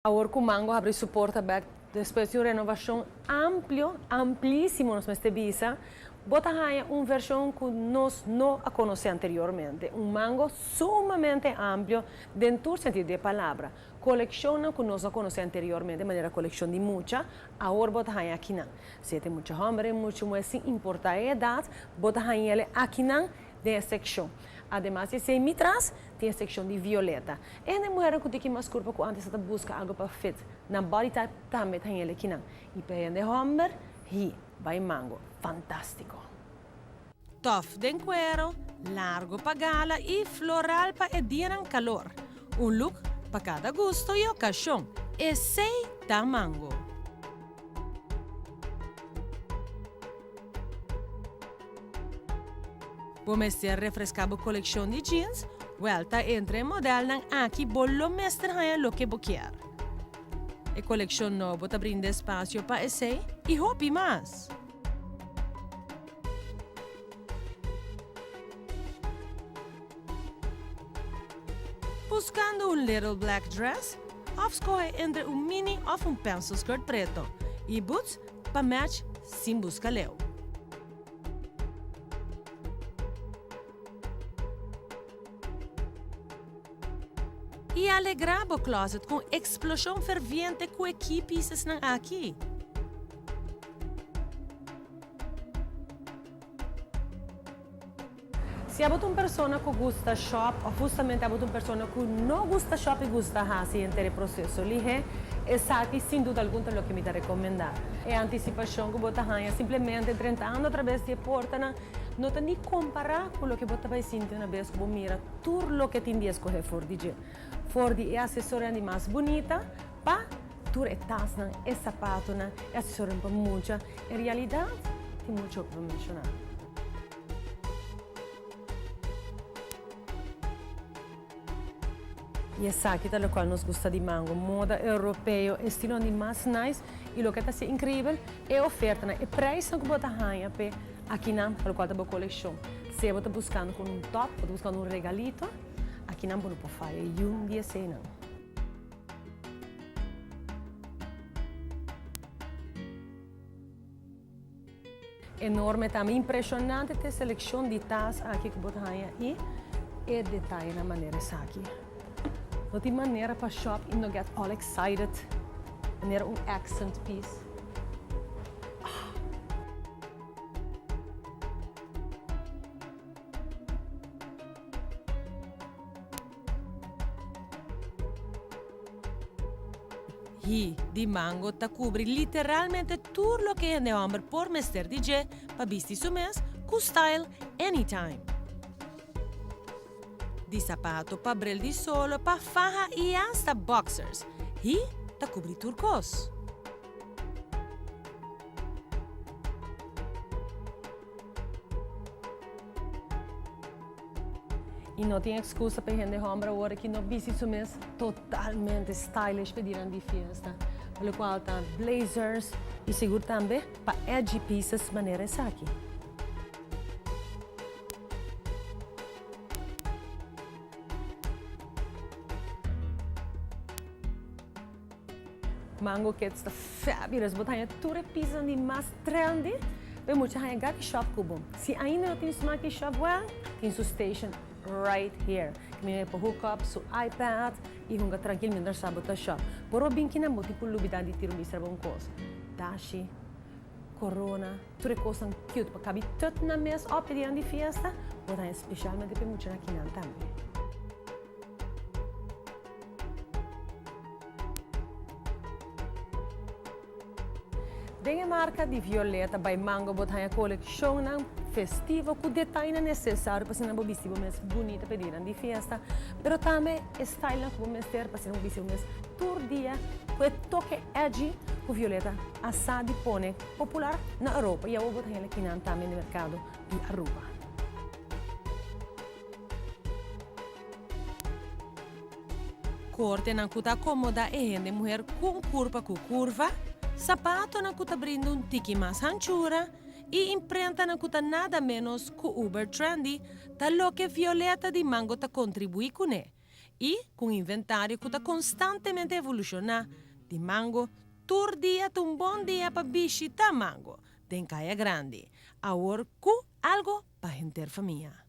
Agora com o mango abre suporta back depois de uma renovação amplíssima nos meus bisa, bota aí uma versão que nós não a conhecemos anteriormente. Um mango sumamente amplo dentro do sentido da palavra. Coleção que nós a conhecemos anteriormente, de maneira coleção de muita, agora bota aí aqui não. Se tem muitos homens, muitas mulheres, sem importar a idade, bota aí ele aqui não, de secção. Además, se me traz, tem a secção de violeta. E a mulher que tem mais curva que antes busca algo para fit. Na body type também tem ele aqui não. E para o homem, vai mango. Fantástico. Tough de cuero, largo para gala e floral para el día en calor. Un look para cada gusto y ocasión. E sei da mango. Vamos ter refrescado coleção de jeans, vuelta entre model nang aqui bollo mestre haya lo que boquear. E coleção nova tá brinda espaço para esse e hope mais. Buscando um little black dress, escolhe entre um mini ou um pencil skirt preto e boots para match sem busca leu. E alegrar o closet com explosão ferviente com equipes aqui. Se há uma pessoa que gosta de shop, ou justamente há uma pessoa que não gosta de shop e gosta de fazer o processo, essa aqui, sem dúvida alguma, é o que me recomendar. É a antecipação que você ganha, simplesmente entrando através da porta, não tem nem comparar com o que você vai sentir uma vez que você mira tudo o que tem de escolher for DJ. For de acessória mais bonita, para tudo é taça, é sapato, é acessório para muita. Em realidade, tem muito para mencionar. E essa aqui é o qual nos gusta de mango, moda europeu, estilo de mais nice. E o que está incrível é a oferta, é o preço que você ganha aqui na qual está a coleção. Se você está buscando com um top, está buscando um regalito, aqui não pode fazer, e um dia sem não. Enorme também, impressionante a seleção de taças aqui que você ganha e detalhe na maneira essa aqui. Não tem maneira para shop e não get all excited. Maneira accent piece. E de mango ta cobre literalmente tudo o que é de homem por Mr. DJ para vestir su mês com style anytime. De sapato para brel de solo, para faja e hasta boxers. E ta cobri turcos. E não tem excusa para gente homem agora que não viste isso mesmo totalmente stylish para ir de festa. Pelo qual tá blazers e seguro também para edgy pieces maneira essa aqui. Mango que está fabulous, botar tudo pisa de mais trendy. Tem muita gente que shop cubo. Se ainda não tem smart shop, well, tem sua station right here. Que me para hook up seu iPad e hunga tranquilo mientras sabe o shop. Por o bem que não tipo lubidade de tiro mistra bom coisa. Dashi, Corona, tudo coisa cute para caber tudo na mesa ou pedir de festa, botar especialmente para muita aqui não também. Tem a marca de violeta by Mango, botar a coleção festiva com detalhe necessário para ser um vestido mais bonito para ir de festa, mas também style que vamos ter para ser um vestido mais todo dia, com o toque edgy com violeta, assado e pone popular na Europa e eu vou botar aqui também no mercado de Aruba. Corte na cuta cómoda e rende mulher com curva, sapato na cuta brinda um tique mais anchura e imprenta na cuta nada menos que uber trendy, da lo que violeta de mango ta contribui com ele. E com inventário que está constantemente evolucionando, de mango, todo dia um bom dia para visitar mango, tem caia grande, agora com algo para gente família.